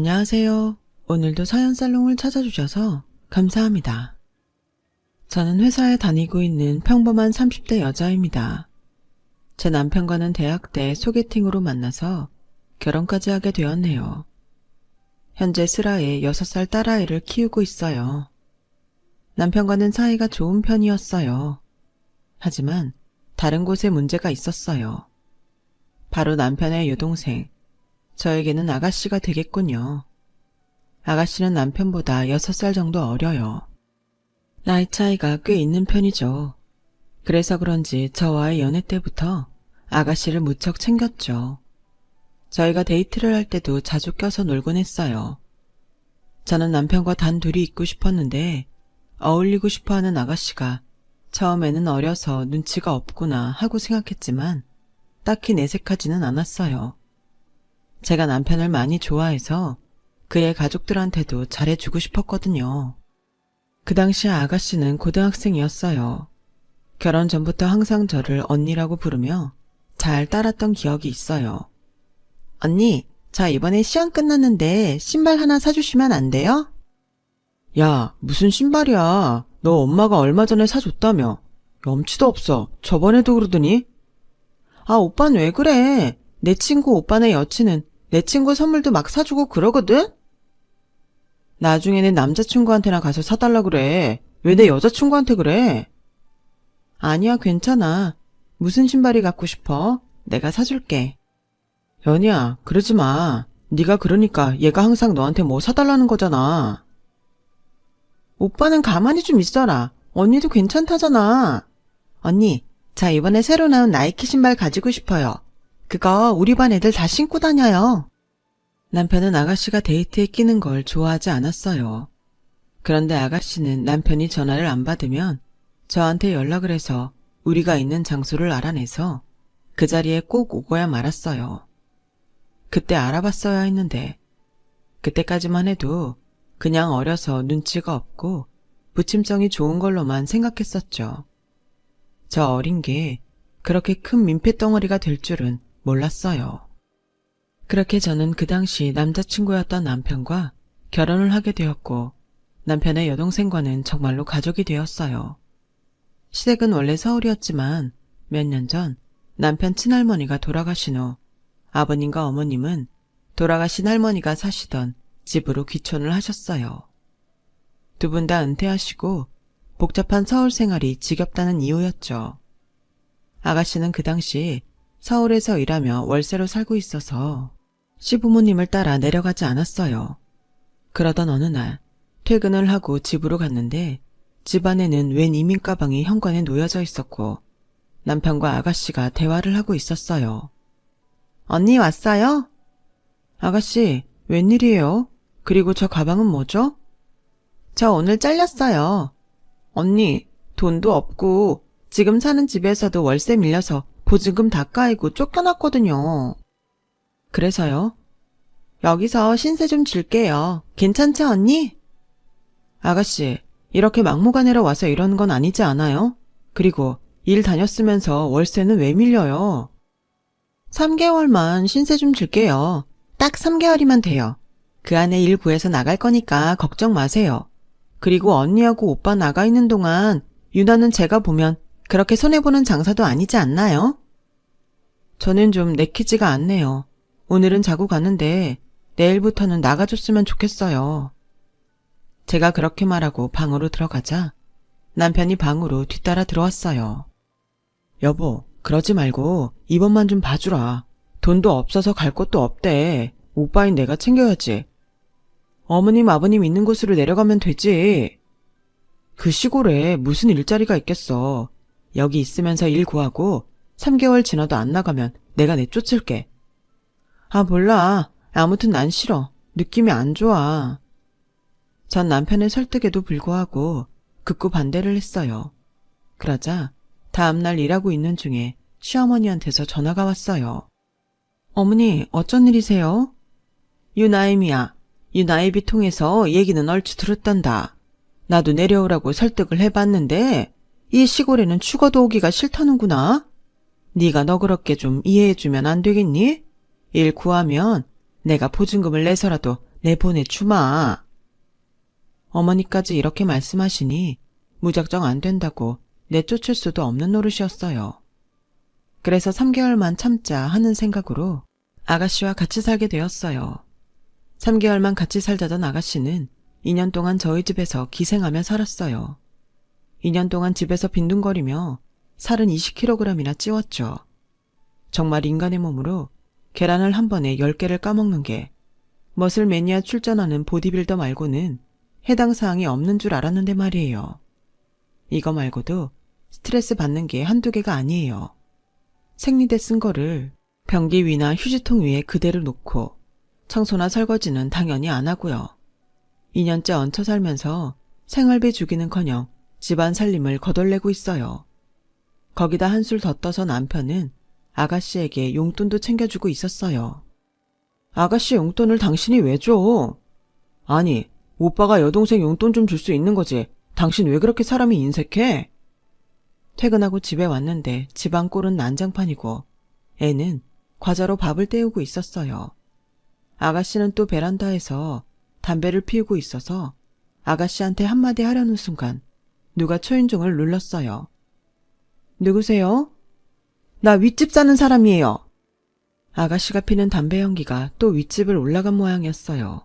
안녕하세요. 오늘도 사연살롱을 찾아주셔서 감사합니다. 저는 회사에 다니고 있는 평범한 30대 여자입니다. 제 남편과는 대학 때 소개팅으로 만나서 결혼까지 하게 되었네요. 현재 슬아의 6살 딸아이를 키우고 있어요. 남편과는 사이가 좋은 편이었어요. 하지만 다른 곳에 문제가 있었어요. 바로 남편의 여동생, 저에게는 아가씨가 되겠군요. 아가씨는 남편보다 6살 정도 어려요. 나이 차이가 꽤 있는 편이죠. 그래서 그런지 저와의 연애 때부터 아가씨를 무척 챙겼죠. 저희가 데이트를 할 때도 자주 껴서 놀곤 했어요. 저는 남편과 단둘이 있고 싶었는데 어울리고 싶어하는 아가씨가 처음에는 어려서 눈치가 없구나 하고 생각했지만 딱히 내색하지는 않았어요. 제가 남편을 많이 좋아해서 그의 가족들한테도 잘해주고 싶었거든요. 그 당시 아가씨는 고등학생이었어요. 결혼 전부터 항상 저를 언니라고 부르며 잘 따랐던 기억이 있어요. 언니, 저 이번에 시험 끝났는데 신발 하나 사주시면 안 돼요? 야, 무슨 신발이야. 너 엄마가 얼마 전에 사줬다며. 염치도 없어. 저번에도 그러더니. 아, 오빠는 왜 그래? 내 친구 오빠네 여친은 내 친구 선물도 막 사주고 그러거든? 나중에 내 남자친구한테나 가서 사달라 그래. 왜 내 여자친구한테 그래? 아니야, 괜찮아. 무슨 신발이 갖고 싶어? 내가 사줄게. 연희야, 그러지 마. 네가 그러니까 얘가 항상 너한테 뭐 사달라는 거잖아. 오빠는 가만히 좀 있어라. 언니도 괜찮다잖아. 언니, 자 이번에 새로 나온 나이키 신발 가지고 싶어요. 그거 우리 반 애들 다 신고 다녀요. 남편은 아가씨가 데이트에 끼는 걸 좋아하지 않았어요. 그런데 아가씨는 남편이 전화를 안 받으면 저한테 연락을 해서 우리가 있는 장소를 알아내서 그 자리에 꼭 오고야 말았어요. 그때 알아봤어야 했는데 그때까지만 해도 그냥 어려서 눈치가 없고 부침성이 좋은 걸로만 생각했었죠. 저 어린 게 그렇게 큰 민폐덩어리가 될 줄은 몰랐어요. 그렇게 저는 그 당시 남자친구였던 남편과 결혼을 하게 되었고 남편의 여동생과는 정말로 가족이 되었어요. 시댁은 원래 서울이었지만 몇 년 전 남편 친할머니가 돌아가신 후 아버님과 어머님은 돌아가신 할머니가 사시던 집으로 귀촌을 하셨어요. 두 분 다 은퇴하시고 복잡한 서울 생활이 지겹다는 이유였죠. 아가씨는 그 당시 서울에서 일하며 월세로 살고 있어서 시부모님을 따라 내려가지 않았어요. 그러던 어느 날 퇴근을 하고 집으로 갔는데 집 안에는 웬 이민 가방이 현관에 놓여져 있었고 남편과 아가씨가 대화를 하고 있었어요. 언니 왔어요? 아가씨, 웬일이에요? 그리고 저 가방은 뭐죠? 저 오늘 잘렸어요. 언니, 돈도 없고 지금 사는 집에서도 월세 밀려서 보증금 다 까이고 쫓겨났거든요. 그래서요? 여기서 신세 좀 질게요. 괜찮죠, 언니? 아가씨, 이렇게 막무가내로 와서 이러는 건 아니지 않아요? 그리고 일 다녔으면서 월세는 왜 밀려요? 3개월만 신세 좀 줄게요. 딱 3개월이면 돼요. 그 안에 일 구해서 나갈 거니까 걱정 마세요. 그리고 언니하고 오빠 나가 있는 동안 유나는 제가 보면 그렇게 손해보는 장사도 아니지 않나요? 저는 좀 내키지가 않네요. 오늘은 자고 가는데 내일부터는 나가줬으면 좋겠어요. 제가 그렇게 말하고 방으로 들어가자 남편이 방으로 뒤따라 들어왔어요. 여보, 그러지 말고 이번만 좀 봐주라. 돈도 없어서 갈 곳도 없대. 오빠인 내가 챙겨야지. 어머님, 아버님 있는 곳으로 내려가면 되지. 그 시골에 무슨 일자리가 있겠어. 여기 있으면서 일 구하고 3개월 지나도 안 나가면 내가 내쫓을게. 아, 몰라. 아무튼 난 싫어. 느낌이 안 좋아. 전 남편의 설득에도 불구하고 극구 반대를 했어요. 그러자 다음날 일하고 있는 중에 시어머니한테서 전화가 왔어요. 어머니, 어쩐 일이세요? 유나임이야. 유나임이 통해서 얘기는 얼추 들었단다. 나도 내려오라고 설득을 해봤는데 이 시골에는 죽어도 오기가 싫다는구나. 네가 너그럽게 좀 이해해주면 안 되겠니? 일 구하면 내가 보증금을 내서라도 내보내 주마. 어머니까지 이렇게 말씀하시니 무작정 안 된다고 내쫓을 수도 없는 노릇이었어요. 그래서 3개월만 참자 하는 생각으로 아가씨와 같이 살게 되었어요. 3개월만 같이 살자던 아가씨는 2년 동안 저희 집에서 기생하며 살았어요. 2년 동안 집에서 빈둥거리며 살은 20kg이나 찌웠죠. 정말 인간의 몸으로 계란을 한 번에 10개를 까먹는 게 머슬 매니아 출전하는 보디빌더 말고는 해당 사항이 없는 줄 알았는데 말이에요. 이거 말고도 스트레스 받는 게 한두 개가 아니에요. 생리대 쓴 거를 변기 위나 휴지통 위에 그대로 놓고 청소나 설거지는 당연히 안 하고요. 2년째 얹혀 살면서 생활비 주기는커녕 집안 살림을 거덜내고 있어요. 거기다 한술 더 떠서 남편은 아가씨에게 용돈도 챙겨주고 있었어요. 아가씨 용돈을 당신이 왜 줘? 아니, 오빠가 여동생 용돈 좀 줄 수 있는 거지. 당신 왜 그렇게 사람이 인색해? 퇴근하고 집에 왔는데 집안 꼴은 난장판이고 애는 과자로 밥을 때우고 있었어요. 아가씨는 또 베란다에서 담배를 피우고 있어서 아가씨한테 한마디 하려는 순간 누가 초인종을 눌렀어요. 누구세요? 나 윗집 사는 사람이에요. 아가씨가 피는 담배 연기가 또 윗집을 올라간 모양이었어요.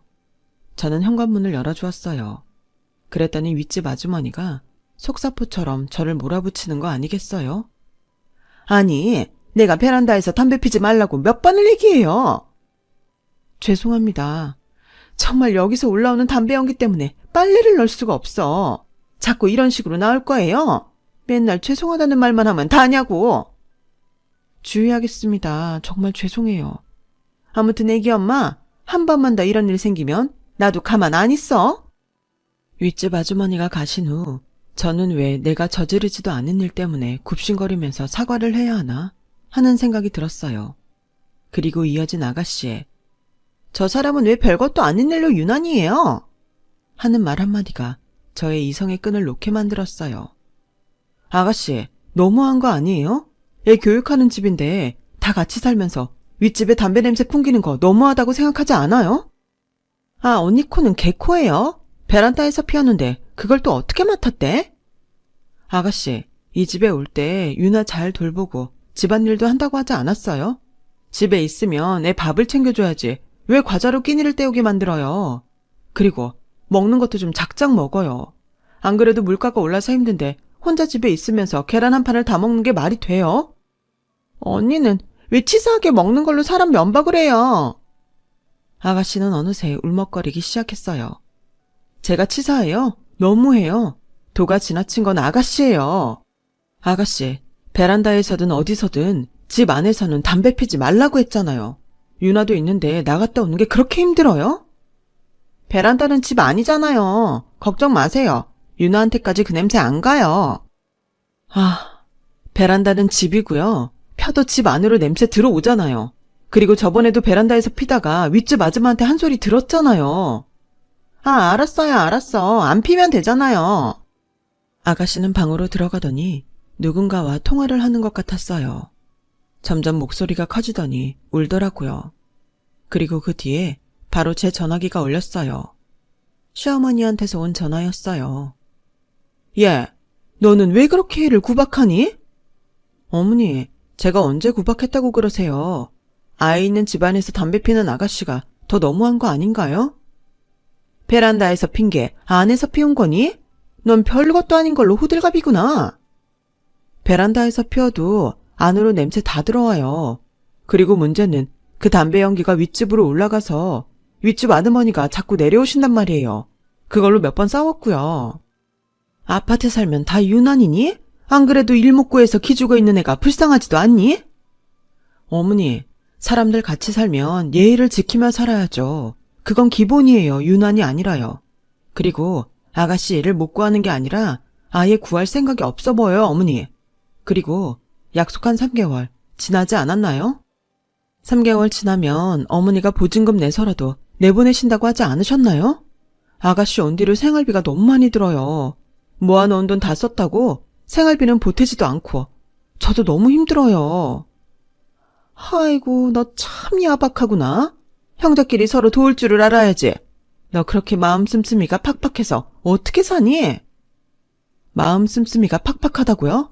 저는 현관문을 열어주었어요. 그랬더니 윗집 아주머니가 속사포처럼 저를 몰아붙이는 거 아니겠어요? 아니, 내가 베란다에서 담배 피지 말라고 몇 번을 얘기해요. 죄송합니다. 정말 여기서 올라오는 담배 연기 때문에 빨래를 넣을 수가 없어. 자꾸 이런 식으로 나올 거예요. 맨날 죄송하다는 말만 하면 다냐고. 주의하겠습니다. 정말 죄송해요. 아무튼 애기 엄마, 한 번만 더 이런 일 생기면 나도 가만 안 있어. 윗집 아주머니가 가신 후 저는 왜 내가 저지르지도 않은 일 때문에 굽신거리면서 사과를 해야 하나 하는 생각이 들었어요. 그리고 이어진 아가씨의 저 사람은 왜 별것도 아닌 일로 유난히해요? 하는 말 한마디가 저의 이성의 끈을 놓게 만들었어요. 아가씨, 너무한 거 아니에요? 애 교육하는 집인데 다 같이 살면서 윗집에 담배 냄새 풍기는 거 너무하다고 생각하지 않아요? 아, 언니 코는 개코예요. 베란다에서 피웠는데 그걸 또 어떻게 맡았대? 아가씨, 이 집에 올 때 유나 잘 돌보고 집안일도 한다고 하지 않았어요? 집에 있으면 애 밥을 챙겨줘야지 왜 과자로 끼니를 때우게 만들어요? 그리고 먹는 것도 좀 작작 먹어요. 안 그래도 물가가 올라서 힘든데 혼자 집에 있으면서 계란 한 판을 다 먹는 게 말이 돼요? 언니는 왜 치사하게 먹는 걸로 사람 면박을 해요? 아가씨는 어느새 울먹거리기 시작했어요. 제가 치사해요? 너무해요. 도가 지나친 건 아가씨예요. 아가씨, 베란다에서든 어디서든 집 안에서는 담배 피지 말라고 했잖아요. 유나도 있는데 나갔다 오는 게 그렇게 힘들어요? 베란다는 집 아니잖아요. 걱정 마세요. 유나한테까지 그 냄새 안 가요. 아, 베란다는 집이고요. 펴도 집 안으로 냄새 들어오잖아요. 그리고 저번에도 베란다에서 피다가 윗집 아줌마한테 한 소리 들었잖아요. 아, 알았어요, 알았어. 안 피면 되잖아요. 아가씨는 방으로 들어가더니 누군가와 통화를 하는 것 같았어요. 점점 목소리가 커지더니 울더라고요. 그리고 그 뒤에 바로 제 전화기가 울렸어요. 시어머니한테서 온 전화였어요. 얘, 너는 왜 그렇게 애를 구박하니? 어머니, 제가 언제 구박했다고 그러세요? 아이 있는 집안에서 담배 피는 아가씨가 더 너무한 거 아닌가요? 베란다에서 핀 게 안에서 피운 거니? 넌 별것도 아닌 걸로 호들갑이구나. 베란다에서 피워도 안으로 냄새 다 들어와요. 그리고 문제는 그 담배 연기가 윗집으로 올라가서 윗집 아주머니가 자꾸 내려오신단 말이에요. 그걸로 몇 번 싸웠고요. 아파트 살면 다 유난이니? 안 그래도 일목구에서 기죽어 있는 애가 불쌍하지도 않니? 어머니, 사람들 같이 살면 예의를 지키며 살아야죠. 그건 기본이에요. 유난이 아니라요. 그리고 아가씨 애를 못 구하는 게 아니라 아예 구할 생각이 없어 보여요, 어머니. 그리고 약속한 3개월 지나지 않았나요? 3개월 지나면 어머니가 보증금 내서라도 내보내신다고 하지 않으셨나요? 아가씨 온 뒤로 생활비가 너무 많이 들어요. 모아놓은 돈 다 썼다고 생활비는 보태지도 않고 저도 너무 힘들어요. 아이고, 너 참 야박하구나. 형제끼리 서로 도울 줄을 알아야지. 너 그렇게 마음 씀씀이가 팍팍해서 어떻게 사니? 마음 씀씀이가 팍팍하다고요?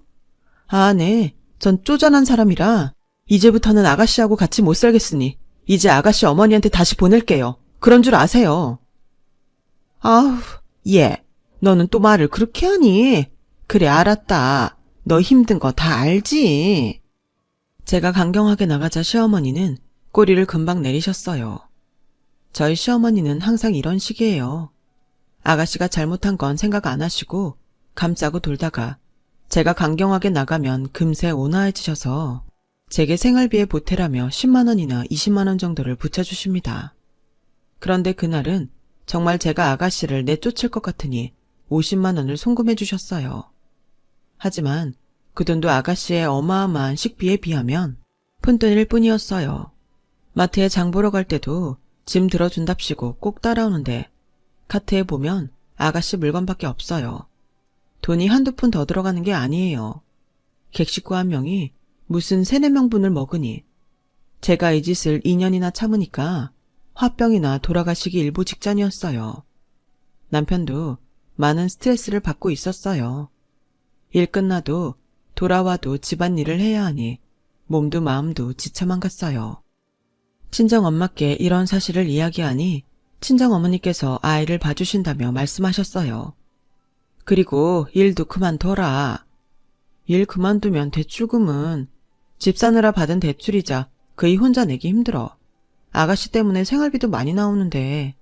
아, 네. 전 쪼잔한 사람이라 이제부터는 아가씨하고 같이 못 살겠으니 이제 아가씨 어머니한테 다시 보낼게요. 그런 줄 아세요. 아우, 얘. 너는 또 말을 그렇게 하니? 그래, 알았다. 너 힘든 거 다 알지? 제가 강경하게 나가자 시어머니는 꼬리를 금방 내리셨어요. 저희 시어머니는 항상 이런 식이에요. 아가씨가 잘못한 건 생각 안 하시고 감싸고 돌다가 제가 강경하게 나가면 금세 온화해지셔서 제게 생활비에 보태라며 10만 원이나 20만 원 정도를 붙여주십니다. 그런데 그날은 정말 제가 아가씨를 내쫓을 것 같으니 50만 원을 송금해 주셨어요. 하지만 그 돈도 아가씨의 어마어마한 식비에 비하면 푼돈일 뿐이었어요. 마트에 장 보러 갈 때도 짐 들어준답시고 꼭 따라오는데 카트에 보면 아가씨 물건밖에 없어요. 돈이 한두 푼 더 들어가는 게 아니에요. 객식구 한 명이 무슨 3-4명분을 먹으니 제가 이 짓을 2년이나 참으니까 화병이나 돌아가시기 일보 직전이었어요. 남편도 많은 스트레스를 받고 있었어요. 일 끝나도 돌아와도 집안일을 해야 하니 몸도 마음도 지쳐만 갔어요. 친정엄마께 이런 사실을 이야기하니 친정어머니께서 아이를 봐주신다며 말씀하셨어요. 그리고 일도 그만둬라. 일 그만두면 대출금은 집 사느라 받은 대출이자 그이 혼자 내기 힘들어. 아가씨 때문에 생활비도 많이 나오는데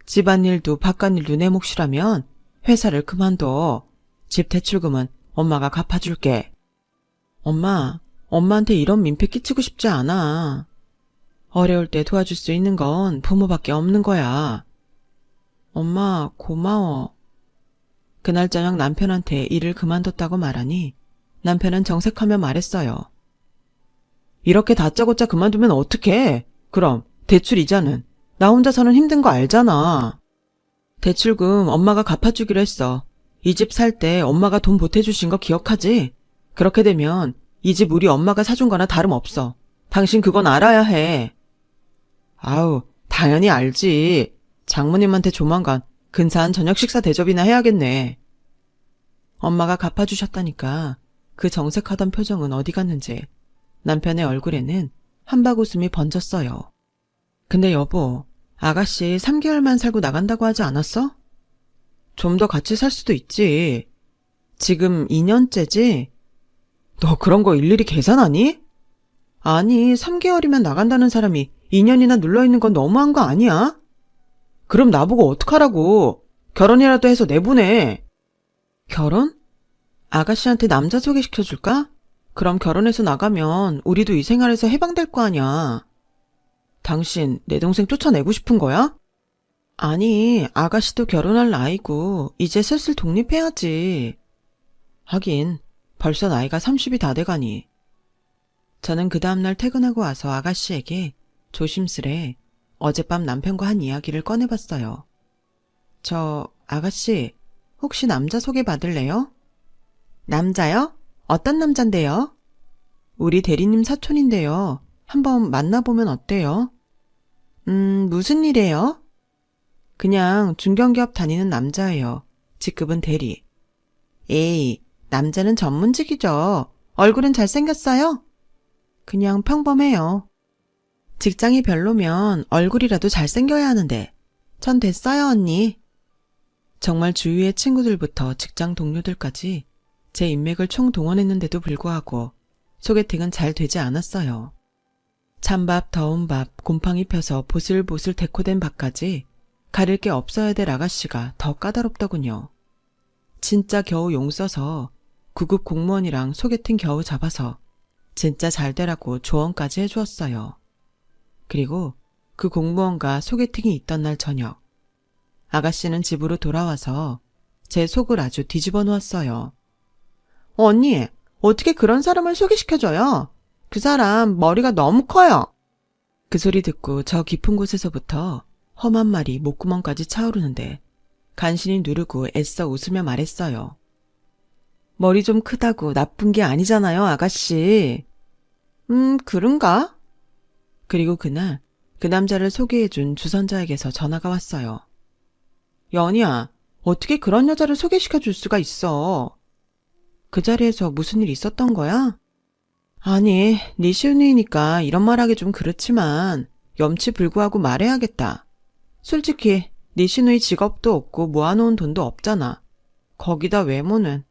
집안일도 바깥일도 내 몫이라면 회사를 그만둬. 집 대출금은 엄마가 갚아줄게. 엄마한테 이런 민폐 끼치고 싶지 않아. 어려울 때 도와줄 수 있는 건 부모밖에 없는 거야. 엄마, 고마워. 그날 저녁 남편한테 일을 그만뒀다고 말하니 남편은 정색하며 말했어요. 이렇게 다짜고짜 그만두면 어떡해? 그럼 대출 이자는? 나 혼자서는 힘든 거 알잖아. 대출금 엄마가 갚아주기로 했어. 이 집 살 때 엄마가 돈 보태주신 거 기억하지? 그렇게 되면 이 집 우리 엄마가 사준 거나 다름없어. 당신 그건 알아야 해. 아우, 당연히 알지. 장모님한테 조만간 근사한 저녁 식사 대접이나 해야겠네. 엄마가 갚아주셨다니까 그 정색하던 표정은 어디 갔는지 남편의 얼굴에는 한박 웃음이 번졌어요. 근데 여보, 아가씨 3개월만 살고 나간다고 하지 않았어? 좀 더 같이 살 수도 있지. 지금 2년째지? 너 그런 거 일일이 계산하니? 아니, 3개월이면 나간다는 사람이 2년이나 눌러있는 건 너무한 거 아니야? 그럼 나보고 어떡하라고. 결혼이라도 해서 내보내. 결혼? 아가씨한테 남자 소개시켜줄까? 그럼 결혼해서 나가면 우리도 이 생활에서 해방될 거 아니야. 당신 내 동생 쫓아내고 싶은 거야? 아니, 아가씨도 결혼할 나이고 이제 슬슬 독립해야지. 하긴 벌써 나이가 30이 다 돼가니. 저는 그 다음날 퇴근하고 와서 아가씨에게 조심스레 어젯밤 남편과 한 이야기를 꺼내봤어요. 아가씨, 혹시 남자 소개 받을래요? 남자요? 어떤 남잔데요? 우리 대리님 사촌인데요. 한번 만나보면 어때요? 무슨 일이에요? 그냥 중견기업 다니는 남자예요. 직급은 대리. 에이, 남자는 전문직이죠. 얼굴은 잘생겼어요? 그냥 평범해요. 직장이 별로면 얼굴이라도 잘생겨야 하는데. 전 됐어요, 언니. 정말 주위의 친구들부터 직장 동료들까지 제 인맥을 총동원했는데도 불구하고 소개팅은 잘 되지 않았어요. 찬밥, 더운 밥, 곰팡이 펴서 보슬보슬 데코된 밥까지 가릴 게 없어야 될 아가씨가 더 까다롭더군요. 진짜 겨우 용 써서 9급 공무원이랑 소개팅 겨우 잡아서 진짜 잘 되라고 조언까지 해주었어요. 그리고 그 공무원과 소개팅이 있던 날 저녁, 아가씨는 집으로 돌아와서 제 속을 아주 뒤집어 놓았어요. 언니, 어떻게 그런 사람을 소개시켜줘요? 그 사람 머리가 너무 커요. 그 소리 듣고 저 깊은 곳에서부터 험한 말이 목구멍까지 차오르는데 간신히 누르고 애써 웃으며 말했어요. 머리 좀 크다고 나쁜 게 아니잖아요, 아가씨. 그런가? 그리고 그날 그 남자를 소개해준 주선자에게서 전화가 왔어요. 연희야, 어떻게 그런 여자를 소개시켜 줄 수가 있어? 그 자리에서 무슨 일 있었던 거야? 아니, 네 시누이니까 이런 말하기 좀 그렇지만 염치불구하고 말해야겠다. 솔직히 네 시누이 직업도 없고 모아놓은 돈도 없잖아. 거기다 외모는.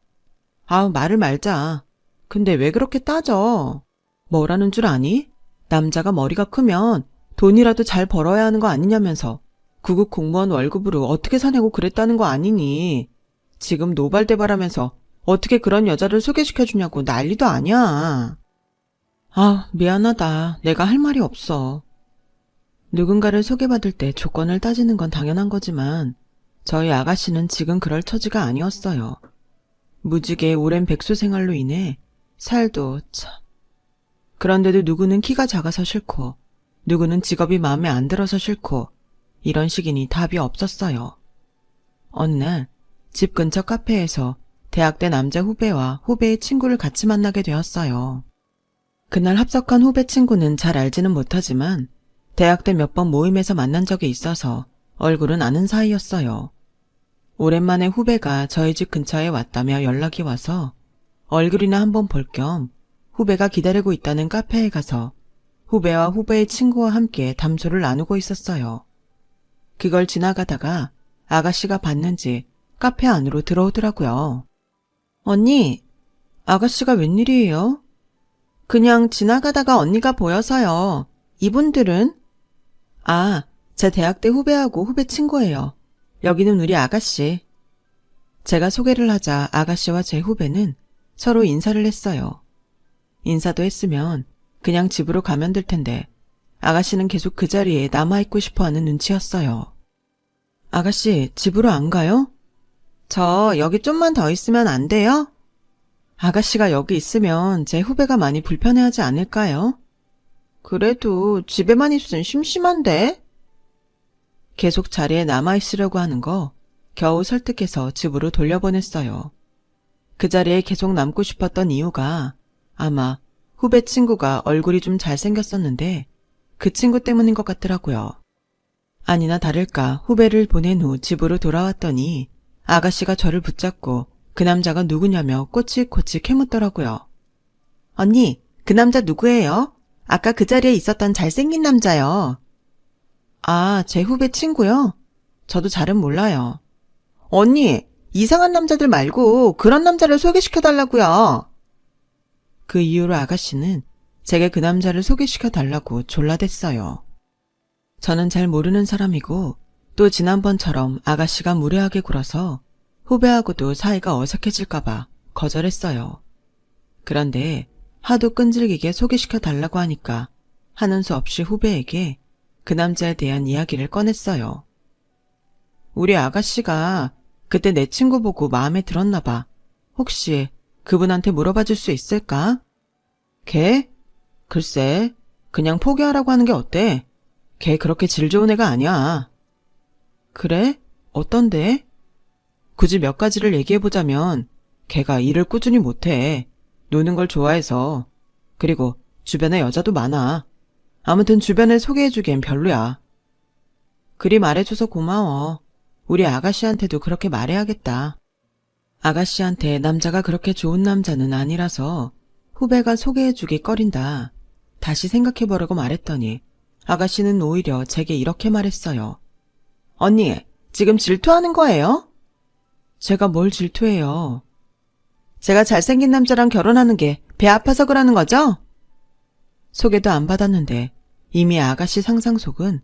아우, 말을 말자. 근데 왜 그렇게 따져? 뭐라는 줄 아니? 남자가 머리가 크면 돈이라도 잘 벌어야 하는 거 아니냐면서 구급 공무원 월급으로 어떻게 사냐고 그랬다는 거 아니니? 지금 노발대발하면서 어떻게 그런 여자를 소개시켜주냐고 난리도 아니야. 아, 미안하다. 내가 할 말이 없어. 누군가를 소개받을 때 조건을 따지는 건 당연한 거지만 저희 아가씨는 지금 그럴 처지가 아니었어요. 무지개 오랜 백수 생활로 인해 살도 참. 그런데도 누구는 키가 작아서 싫고 누구는 직업이 마음에 안 들어서 싫고 이런 식이니 답이 없었어요. 어느 날 집 근처 카페에서 대학 때 남자 후배와 후배의 친구를 같이 만나게 되었어요. 그날 합석한 후배 친구는 잘 알지는 못하지만 대학 때 몇 번 모임에서 만난 적이 있어서 얼굴은 아는 사이였어요. 오랜만에 후배가 저희 집 근처에 왔다며 연락이 와서 얼굴이나 한번 볼 겸 후배가 기다리고 있다는 카페에 가서 후배와 후배의 친구와 함께 담소를 나누고 있었어요. 그걸 지나가다가 아가씨가 봤는지 카페 안으로 들어오더라고요. 언니, 아가씨가 웬일이에요? 그냥 지나가다가 언니가 보여서요. 이분들은? 아, 제 대학 때 후배하고 후배 친구예요. 여기는 우리 아가씨. 제가 소개를 하자 아가씨와 제 후배는 서로 인사를 했어요. 인사도 했으면 그냥 집으로 가면 될 텐데 아가씨는 계속 그 자리에 남아있고 싶어하는 눈치였어요. 아가씨, 집으로 안 가요? 저 여기 좀만 더 있으면 안 돼요? 아가씨가 여기 있으면 제 후배가 많이 불편해하지 않을까요? 그래도 집에만 있으면 심심한데? 계속 자리에 남아있으려고 하는 거 겨우 설득해서 집으로 돌려보냈어요. 그 자리에 계속 남고 싶었던 이유가 아마 후배 친구가 얼굴이 좀 잘생겼었는데 그 친구 때문인 것 같더라고요. 아니나 다를까 후배를 보낸 후 집으로 돌아왔더니 아가씨가 저를 붙잡고 그 남자가 누구냐며 꼬치꼬치 캐묻더라고요. 언니, 그 남자 누구예요? 아까 그 자리에 있었던 잘생긴 남자요. 아, 제 후배 친구요? 저도 잘은 몰라요. 언니, 이상한 남자들 말고 그런 남자를 소개시켜달라고요. 그 이후로 아가씨는 제게 그 남자를 소개시켜달라고 졸라댔어요. 저는 잘 모르는 사람이고 또 지난번처럼 아가씨가 무례하게 굴어서 후배하고도 사이가 어색해질까봐 거절했어요. 그런데 하도 끈질기게 소개시켜달라고 하니까 하는 수 없이 후배에게 그 남자에 대한 이야기를 꺼냈어요. 우리 아가씨가 그때 내 친구 보고 마음에 들었나 봐. 혹시 그분한테 물어봐 줄 수 있을까? 걔? 글쎄, 그냥 포기하라고 하는 게 어때? 걔 그렇게 질 좋은 애가 아니야. 그래? 어떤데? 굳이 몇 가지를 얘기해보자면 걔가 일을 꾸준히 못해. 노는 걸 좋아해서. 그리고 주변에 여자도 많아. 아무튼 주변을 소개해주기엔 별로야. 그리 말해줘서 고마워. 우리 아가씨한테도 그렇게 말해야겠다. 아가씨한테 남자가 그렇게 좋은 남자는 아니라서 후배가 소개해주기 꺼린다. 다시 생각해보라고 말했더니 아가씨는 오히려 제게 이렇게 말했어요. 언니, 지금 질투하는 거예요? 제가 뭘 질투해요? 제가 잘생긴 남자랑 결혼하는 게 배 아파서 그러는 거죠? 소개도 안 받았는데 이미 아가씨 상상 속은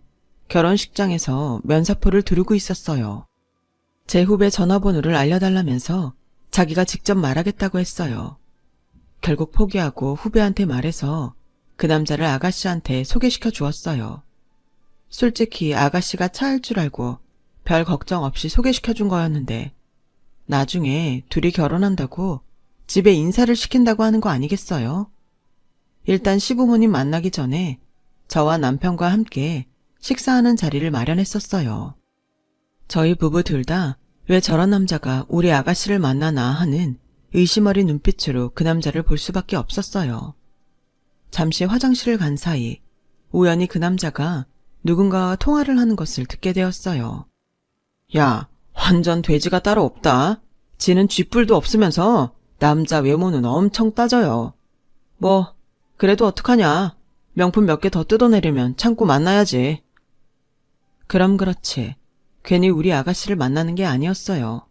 결혼식장에서 면사포를 두르고 있었어요. 제 후배 전화번호를 알려달라면서 자기가 직접 말하겠다고 했어요. 결국 포기하고 후배한테 말해서 그 남자를 아가씨한테 소개시켜 주었어요. 솔직히 아가씨가 차일 줄 알고 별 걱정 없이 소개시켜 준 거였는데 나중에 둘이 결혼한다고 집에 인사를 시킨다고 하는 거 아니겠어요? 일단 시부모님 만나기 전에 저와 남편과 함께 식사하는 자리를 마련했었어요. 저희 부부 둘 다 왜 저런 남자가 우리 아가씨를 만나나 하는 의심 어린 눈빛으로 그 남자를 볼 수밖에 없었어요. 잠시 화장실을 간 사이 우연히 그 남자가 누군가와 통화를 하는 것을 듣게 되었어요. 야, 완전 돼지가 따로 없다. 지는 쥐뿔도 없으면서 남자 외모는 엄청 따져요. 뭐 그래도 어떡하냐. 명품 몇 개 더 뜯어내려면 참고 만나야지. 그럼 그렇지. 괜히 우리 아가씨를 만나는 게 아니었어요.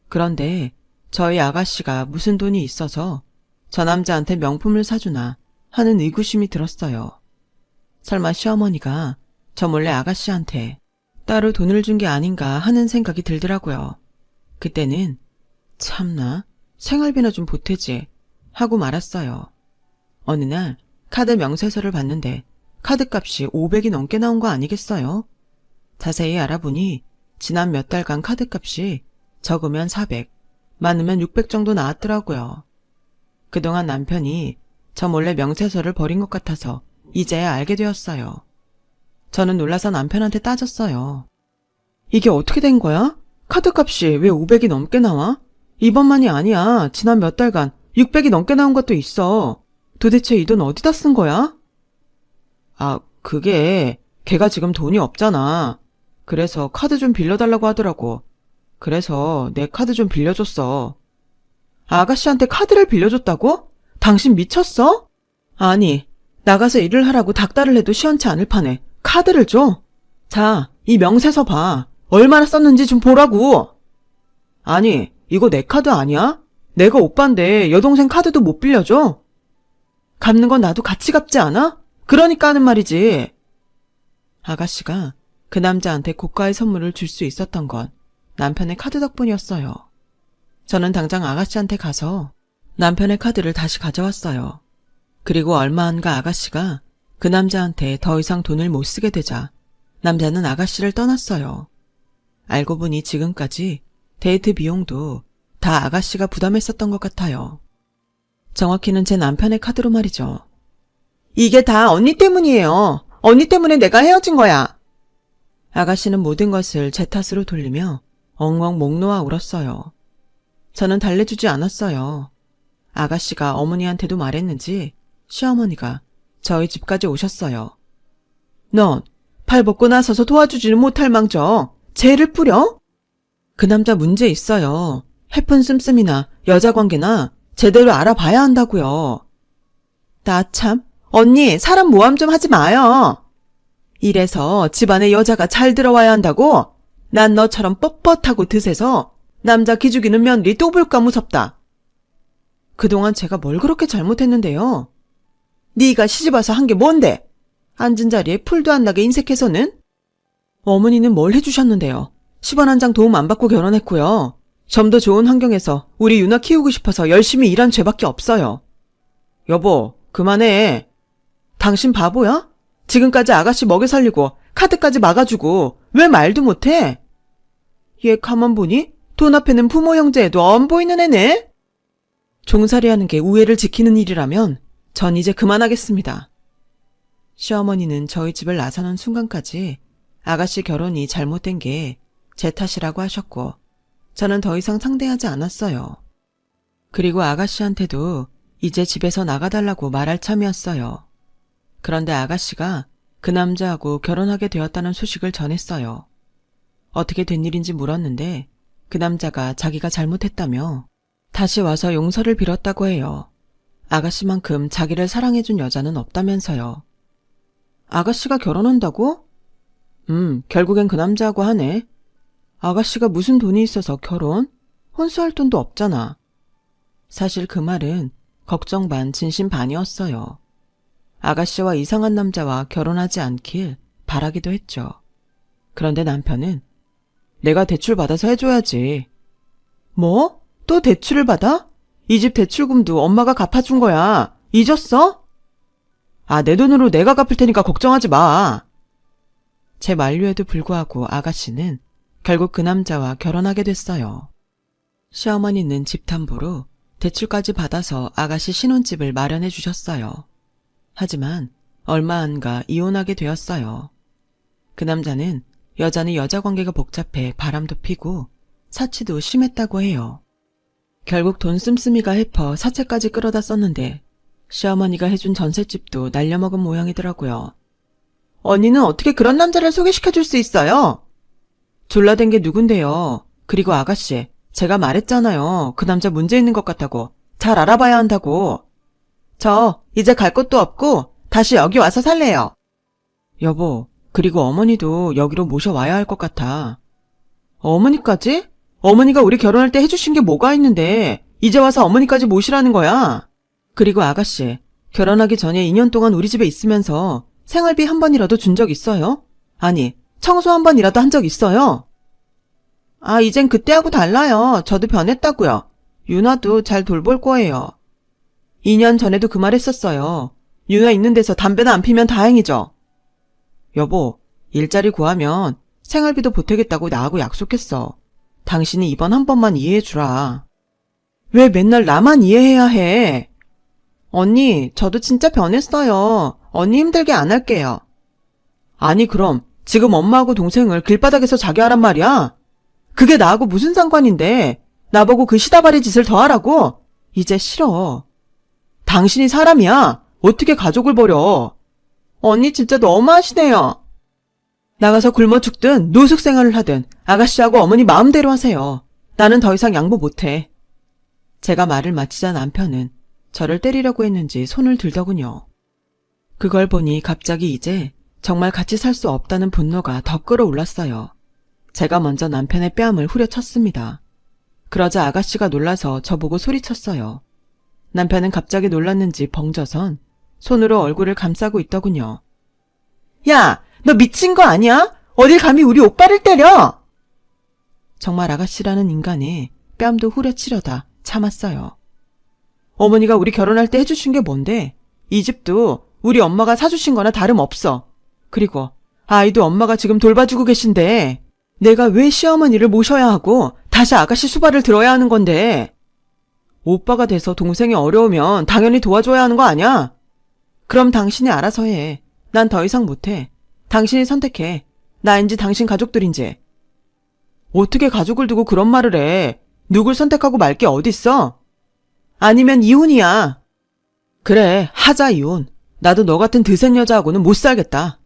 그런데 저희 아가씨가 무슨 돈이 있어서 저 남자한테 명품을 사주나 하는 의구심이 들었어요. 설마 시어머니가 저 몰래 아가씨한테 따로 돈을 준 게 아닌가 하는 생각이 들더라고요. 그때는 참나 생활비나 좀 보태지 하고 말았어요. 어느 날 카드 명세서를 봤는데 카드값이 500이 넘게 나온 거 아니겠어요? 자세히 알아보니 지난 몇 달간 카드값이 적으면 400, 많으면 600 정도 나왔더라고요. 그동안 남편이 저 몰래 명세서를 버린 것 같아서 이제야 알게 되었어요. 저는 놀라서 남편한테 따졌어요. 이게 어떻게 된 거야? 카드값이 왜 500이 넘게 나와? 이번만이 아니야. 지난 몇 달간 600이 넘게 나온 것도 있어. 도대체 이 돈 어디다 쓴 거야? 아, 그게 걔가 지금 돈이 없잖아. 그래서 카드 좀 빌려달라고 하더라고. 그래서 내 카드 좀 빌려줬어. 아가씨한테 카드를 빌려줬다고? 당신 미쳤어? 아니, 나가서 일을 하라고 닥달을 해도 시원치 않을 판에 카드를 줘? 자, 이 명세서 봐. 얼마나 썼는지 좀 보라고. 아니, 이거 내 카드 아니야? 내가 오빠인데 여동생 카드도 못 빌려줘? 갚는 건 나도 같이 갚지 않아? 그러니까 하는 말이지. 아가씨가 그 남자한테 고가의 선물을 줄 수 있었던 건 남편의 카드 덕분이었어요. 저는 당장 아가씨한테 가서 남편의 카드를 다시 가져왔어요. 그리고 얼마 안 가 아가씨가 그 남자한테 더 이상 돈을 못 쓰게 되자 남자는 아가씨를 떠났어요. 알고 보니 지금까지 데이트 비용도 다 아가씨가 부담했었던 것 같아요. 정확히는 제 남편의 카드로 말이죠. 이게 다 언니 때문이에요. 언니 때문에 내가 헤어진 거야. 아가씨는 모든 것을 제 탓으로 돌리며 엉엉 목 놓아 울었어요. 저는 달래주지 않았어요. 아가씨가 어머니한테도 말했는지 시어머니가 저희 집까지 오셨어요. 넌 팔 벗고 나서서 도와주지는 못할 망정 죄를 뿌려? 그 남자 문제 있어요. 해픈 씀씀이나 여자 관계나 제대로 알아봐야 한다고요. 나 참, 언니 사람 모함 좀 하지 마요. 이래서 집안에 여자가 잘 들어와야 한다고? 난 너처럼 뻣뻣하고 드세서 남자 기죽이는 며느리 또 볼까 무섭다. 그동안 제가 뭘 그렇게 잘못했는데요? 네가 시집와서 한 게 뭔데? 앉은 자리에 풀도 안 나게 인색해서는? 어머니는 뭘 해주셨는데요? 10원 한 장 도움 안 받고 결혼했고요. 좀 더 좋은 환경에서 우리 유나 키우고 싶어서 열심히 일한 죄밖에 없어요. 여보, 그만해. 당신 바보야? 지금까지 아가씨 먹여 살리고 카드까지 막아주고 왜 말도 못해? 얘 가만 보니 돈 앞에는 부모 형제에도 안 보이는 애네? 종살이하는 게 우애를 지키는 일이라면 전 이제 그만하겠습니다. 시어머니는 저희 집을 나서는 순간까지 아가씨 결혼이 잘못된 게 제 탓이라고 하셨고 저는 더 이상 상대하지 않았어요. 그리고 아가씨한테도 이제 집에서 나가달라고 말할 참이었어요. 그런데 아가씨가 그 남자하고 결혼하게 되었다는 소식을 전했어요. 어떻게 된 일인지 물었는데 그 남자가 자기가 잘못했다며 다시 와서 용서를 빌었다고 해요. 아가씨만큼 자기를 사랑해준 여자는 없다면서요. 아가씨가 결혼한다고? 결국엔 그 남자하고 하네. 아가씨가 무슨 돈이 있어서 결혼? 혼수할 돈도 없잖아. 사실 그 말은 걱정 반 진심 반이었어요. 아가씨와 이상한 남자와 결혼하지 않길 바라기도 했죠. 그런데 남편은 내가 대출 받아서 해줘야지. 뭐? 또 대출을 받아? 이 집 대출금도 엄마가 갚아준 거야. 잊었어? 아, 내 돈으로 내가 갚을 테니까 걱정하지 마. 제 만류에도 불구하고 아가씨는 결국 그 남자와 결혼하게 됐어요. 시어머니는 집탐보로 대출까지 받아서 아가씨 신혼집을 마련해 주셨어요. 하지만 얼마 안 가 이혼하게 되었어요. 그 남자는 여자는 여자 관계가 복잡해 바람도 피고 사치도 심했다고 해요. 결국 돈 씀씀이가 해퍼 사채까지 끌어다 썼는데 시어머니가 해준 전셋집도 날려먹은 모양이더라고요. 언니는 어떻게 그런 남자를 소개시켜줄 수 있어요? 졸라댄 게 누군데요. 그리고 아가씨, 제가 말했잖아요. 그 남자 문제 있는 것 같다고. 잘 알아봐야 한다고. 저 이제 갈 곳도 없고 다시 여기 와서 살래요. 여보, 그리고 어머니도 여기로 모셔와야 할 것 같아. 어머니까지? 어머니가 우리 결혼할 때 해주신 게 뭐가 있는데 이제 와서 어머니까지 모시라는 거야? 그리고 아가씨, 결혼하기 전에 2년 동안 우리 집에 있으면서 생활비 한 번이라도 준 적 있어요? 아니, 청소 한 번이라도 한 적 있어요? 아, 이젠 그때하고 달라요. 저도 변했다고요. 유나도 잘 돌볼 거예요. 2년 전에도 그 말 했었어요. 유나 있는 데서 담배나 안 피면 다행이죠. 여보, 일자리 구하면 생활비도 보태겠다고 나하고 약속했어. 당신이 이번 한 번만 이해해주라. 왜 맨날 나만 이해해야 해? 언니, 저도 진짜 변했어요. 언니 힘들게 안 할게요. 아니, 그럼 지금 엄마하고 동생을 길바닥에서 자게 하란 말이야? 그게 나하고 무슨 상관인데 나보고 그 시다바리 짓을 더 하라고? 이제 싫어. 당신이 사람이야. 어떻게 가족을 버려? 언니 진짜 너무하시네요. 나가서 굶어 죽든 노숙 생활을 하든 아가씨하고 어머니 마음대로 하세요. 나는 더 이상 양보 못해. 제가 말을 마치자 남편은 저를 때리려고 했는지 손을 들더군요. 그걸 보니 갑자기 이제 정말 같이 살 수 없다는 분노가 더 끌어올랐어요. 제가 먼저 남편의 뺨을 후려쳤습니다. 그러자 아가씨가 놀라서 저보고 소리쳤어요. 남편은 갑자기 놀랐는지 벙져선 손으로 얼굴을 감싸고 있더군요. 야, 너 미친 거 아니야? 어딜 감히 우리 오빠를 때려? 정말 아가씨라는 인간이 뺨도 후려치려다 참았어요. 어머니가 우리 결혼할 때 해주신 게 뭔데? 이 집도 우리 엄마가 사주신 거나 다름없어. 그리고 아이도 엄마가 지금 돌봐주고 계신데 내가 왜 시어머니를 모셔야 하고 다시 아가씨 수발을 들어야 하는 건데? 오빠가 돼서 동생이 어려우면 당연히 도와줘야 하는 거 아니야? 그럼 당신이 알아서 해. 난 더 이상 못해. 당신이 선택해. 나인지 당신 가족들인지. 어떻게 가족을 두고 그런 말을 해? 누굴 선택하고 말 게 어딨어? 아니면 이혼이야. 그래, 하자 이혼. 나도 너 같은 드센 여자하고는 못 살겠다.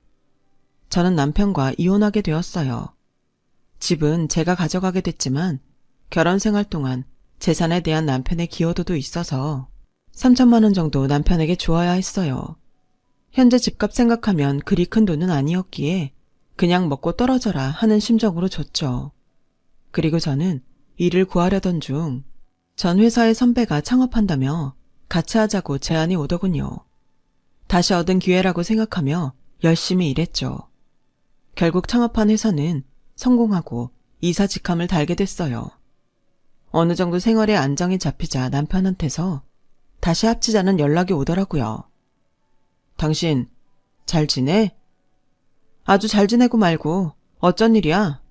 저는 남편과 이혼하게 되었어요. 집은 제가 가져가게 됐지만 결혼 생활 동안 재산에 대한 남편의 기여도도 있어서 3천만 원 정도 남편에게 주어야 했어요. 현재 집값 생각하면 그리 큰 돈은 아니었기에 그냥 먹고 떨어져라 하는 심정으로 줬죠. 그리고 저는 일을 구하려던 중 전 회사의 선배가 창업한다며 같이 하자고 제안이 오더군요. 다시 얻은 기회라고 생각하며 열심히 일했죠. 결국 창업한 회사는 성공하고 이사 직함을 달게 됐어요. 어느 정도 생활의 안정이 잡히자 남편한테서 다시 합치자는 연락이 오더라고요. 당신 잘 지내? 아주 잘 지내고 말고 어쩐 일이야?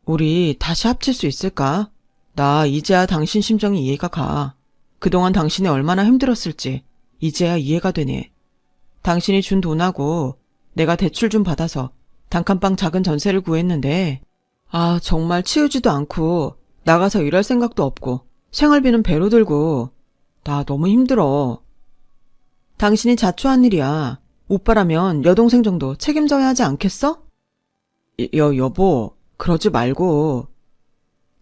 우리 다시 합칠 수 있을까? 나 이제야 당신 심정이 이해가 가. 그동안 당신이 얼마나 힘들었을지 이제야 이해가 되네. 당신이 준 돈하고 내가 대출 좀 받아서 단칸방 작은 전세를 구했는데 아 정말 치우지도 않고 나가서 일할 생각도 없고 생활비는 배로 들고 나 너무 힘들어. 당신이 자초한 일이야. 오빠라면 여동생 정도 책임져야 하지 않겠어? 여보, 그러지 말고.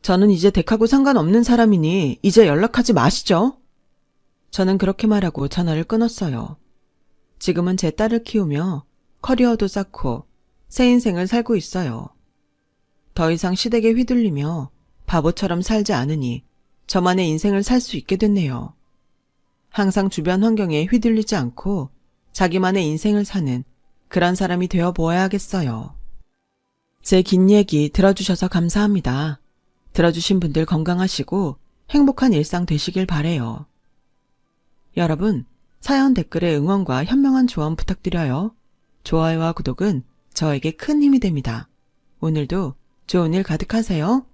저는 이제 댁하고 상관없는 사람이니 이제 연락하지 마시죠. 저는 그렇게 말하고 전화를 끊었어요. 지금은 제 딸을 키우며 커리어도 쌓고 새 인생을 살고 있어요. 더 이상 시댁에 휘둘리며 바보처럼 살지 않으니 저만의 인생을 살 수 있게 됐네요. 항상 주변 환경에 휘둘리지 않고 자기만의 인생을 사는 그런 사람이 되어 보아야겠어요. 제 긴 얘기 들어주셔서 감사합니다. 들어주신 분들 건강하시고 행복한 일상 되시길 바래요. 여러분, 사연 댓글에 응원과 현명한 조언 부탁드려요. 좋아요와 구독은 저에게 큰 힘이 됩니다. 오늘도 좋은 일 가득하세요.